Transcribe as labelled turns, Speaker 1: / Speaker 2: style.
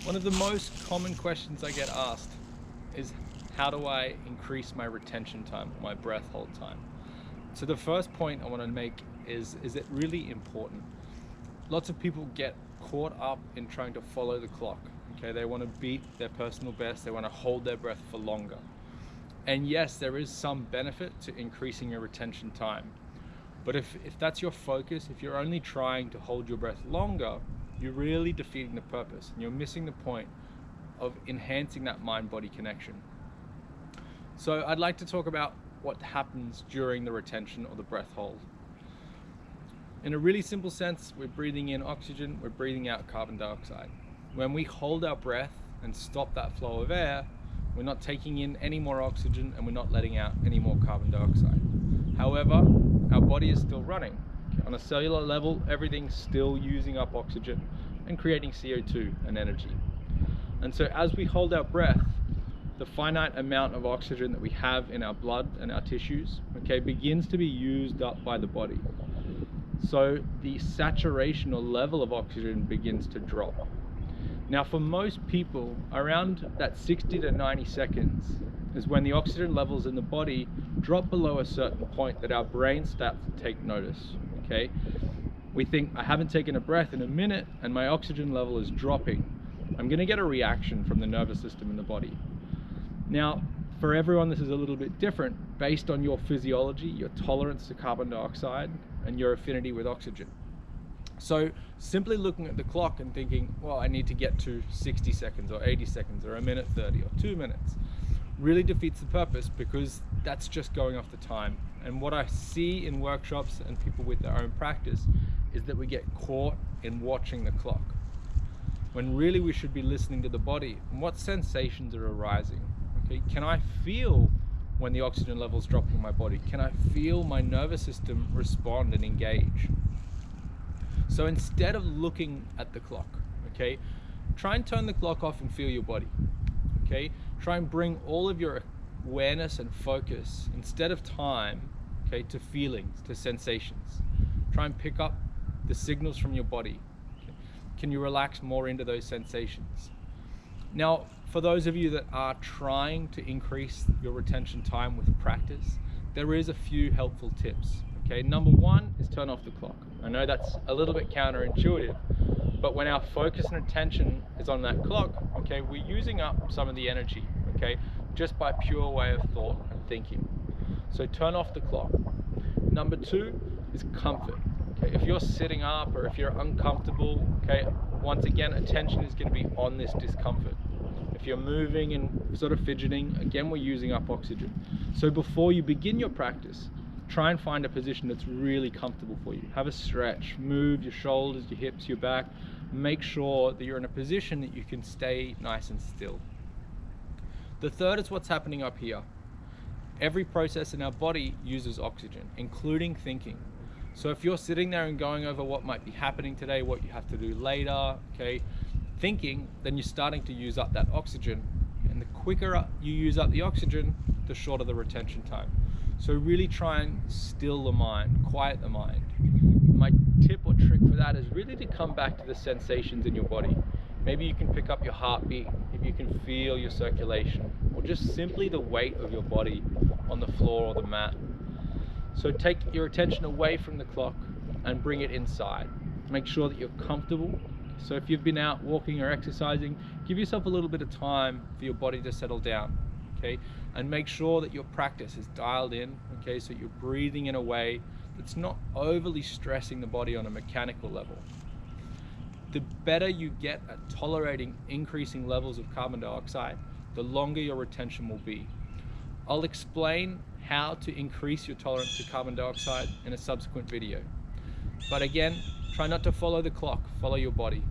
Speaker 1: One of the most common questions I get asked is, how do I increase my retention time, my breath hold time? So the first point I want to make is it really important? Lots of people get caught up in trying to follow the clock. Okay, they want to beat their personal best, they want to hold their breath for longer. And yes, there is some benefit to increasing your retention time. But if that's your focus, if you're only trying to hold your breath longer, you're really defeating the purpose and you're missing the point of enhancing that mind-body connection. So I'd like to talk about what happens during the retention or the breath hold. In a really simple sense, we're breathing in oxygen, we're breathing out carbon dioxide. When we hold our breath and stop that flow of air, we're not taking in any more oxygen and we're not letting out any more carbon dioxide. However, our body is still running. On a cellular level, everything's still using up oxygen and creating CO2 and energy. And so as we hold our breath, the finite amount of oxygen that we have in our blood and our tissues, okay, begins to be used up by the body. So the saturation or level of oxygen begins to drop. Now for most people, around that 60 to 90 seconds is when the oxygen levels in the body drop below a certain point that our brain starts to take notice, okay? We think, I haven't taken a breath in a minute and my oxygen level is dropping. I'm gonna get a reaction from the nervous system in the body. Now, for everyone, this is a little bit different based on your physiology, your tolerance to carbon dioxide, and your affinity with oxygen. So simply looking at the clock and thinking, well, I need to get to 60 seconds or 80 seconds or a minute 30 or 2 minutes really defeats the purpose, because that's just going off the time. And what I see in workshops and people with their own practice is that we get caught in watching the clock, when really we should be listening to the body and what sensations are arising. Okay, can I feel when the oxygen level is dropping in my body? Can I feel my nervous system respond and engage? So instead of looking at the clock, okay, try and turn the clock off and feel your body. Okay, try and bring all of your awareness and focus, instead of time, okay, to feelings, to sensations. Try and pick up the signals from your body. Okay? Can you relax more into those sensations? Now, for those of you that are trying to increase your retention time with practice, there is a few helpful tips. Okay, number one is turn off the clock. I know that's a little bit counterintuitive, but when our focus and attention is on that clock, okay, we're using up some of the energy, okay, just by pure way of thought and thinking. So turn off the clock. Number two is comfort. Okay, if you're sitting up or if you're uncomfortable, okay, once again, attention is going to be on this discomfort. If you're moving and sort of fidgeting, again, we're using up oxygen. So before you begin your practice, try and find a position that's really comfortable for you. Have a stretch, move your shoulders, your hips, your back. Make sure that you're in a position that you can stay nice and still. The third is what's happening up here. Every process in our body uses oxygen, including thinking. So if you're sitting there and going over what might be happening today, what you have to do later, okay, thinking, then you're starting to use up that oxygen. And the quicker you use up the oxygen, the shorter the retention time. So really try and still the mind, quiet the mind. My tip or trick for that is really to come back to the sensations in your body. Maybe you can pick up your heartbeat, maybe you can feel your circulation, or just simply the weight of your body on the floor or the mat. So take your attention away from the clock and bring it inside. Make sure that you're comfortable. So if you've been out walking or exercising, give yourself a little bit of time for your body to settle down. Okay, and make sure that your practice is dialed in, okay, so you're breathing in a way that's not overly stressing the body on a mechanical level. The better you get at tolerating increasing levels of carbon dioxide, the longer your retention will be. I'll explain how to increase your tolerance to carbon dioxide in a subsequent video. But again, try not to follow the clock, follow your body.